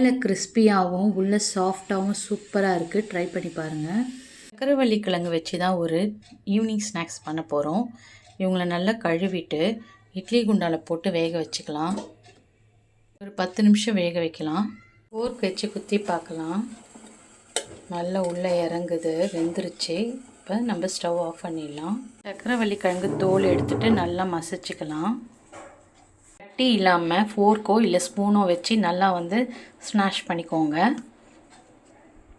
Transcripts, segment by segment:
மேலே கிறிஸ்பியாகவும் உள்ள சாஃப்டாகவும் சூப்பராக இருக்குது. ட்ரை பண்ணி பாருங்கள். சக்கரவள்ளி கிழங்கு வச்சு தான் ஒரு ஈவினிங் ஸ்நாக்ஸ் பண்ண போகிறோம். இவங்களை நல்லா கழுவிட்டு இட்லி குண்டால் போட்டு வேக வச்சுக்கலாம். ஒரு 10 நிமிஷம் வேக வைக்கலாம். ஃபோர்க் வச்சு குத்தி பார்க்கலாம். நல்லா உள்ளே இறங்குது, வெந்துருச்சு. இப்போ நம்ம ஸ்டவ் ஆஃப் பண்ணிடலாம். சக்கரவள்ளி கிழங்கு தோல் எடுத்துகிட்டு நல்லா மசிச்சுக்கலாம். கட்டி இல்லாமல் ஃபோர்க்கோ இல்லை ஸ்பூனோ வச்சு நல்லா ஸ்மாஷ் பண்ணிக்கோங்க.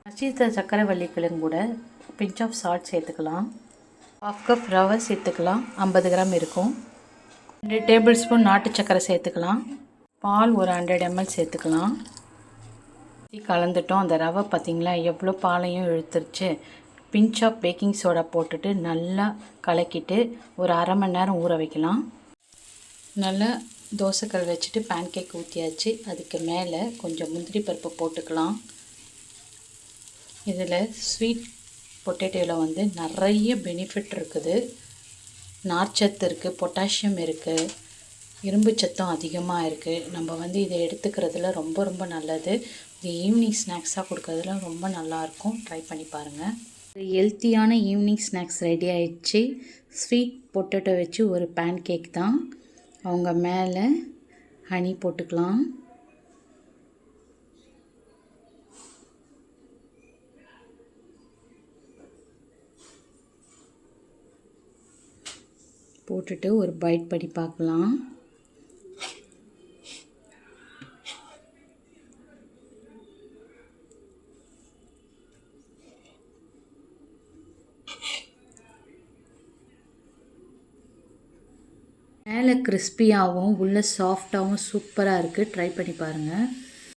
மசித்த சக்கரவள்ளி கிழங்கு கூட பிஞ்ச் ஆஃப் சால்ட் சேர்த்துக்கலாம். 1/2 கப் ரவை சேர்த்துக்கலாம். 50 கிராம் இருக்கும். 2 டேபிள் ஸ்பூன் நாட்டு சக்கரை சேர்த்துக்கலாம். பால் ஒரு 100 ml சேர்த்துக்கலாம். கலந்துட்டோம். அந்த ரவை பார்த்திங்களா எவ்வளோ பாலையும் இழுத்துருச்சு. பிஞ்ச் ஆஃப் பேக்கிங் சோடா போட்டுட்டு நல்லா கலக்கிட்டு ஒரு அரை மணி நேரம் ஊற வைக்கலாம். நல்லா தோசைக்கல் வச்சுட்டு பேன் கேக் ஊற்றியாச்சு. அதுக்கு மேலே கொஞ்சம் முந்திரி பருப்பு போட்டுக்கலாம். இதில் ஸ்வீட் பொட்டேட்டோவில் நிறைய பெனிஃபிட் இருக்குது. நார்ச்சத்து இருக்குது, பொட்டாசியம் இருக்குது, இரும்பு சத்தும் அதிகமாக இருக்குது. நம்ம இதை எடுத்துக்கிறதுல ரொம்ப ரொம்ப நல்லது. இது ஈவினிங் ஸ்நாக்ஸாக கொடுக்கறதுல ரொம்ப நல்லாயிருக்கும். ட்ரை பண்ணி பாருங்கள். ஹெல்த்தியான ஈவினிங் ஸ்நாக்ஸ் ரெடி ஆயிடுச்சு. ஸ்வீட் பொட்டேட்டோ வச்சு ஒரு பேன் கேக் தான். அவங்க மேலே ஹனி போட்டுக்கலாம். போட்டுட்டு ஒரு பைட் பண்ணி பார்க்கலாம். மேலே கிறிஸ்பியாகவும் உள்ள சாஃப்டாகவும் சூப்பராக இருக்குது. ட்ரை பண்ணி பாருங்கள்.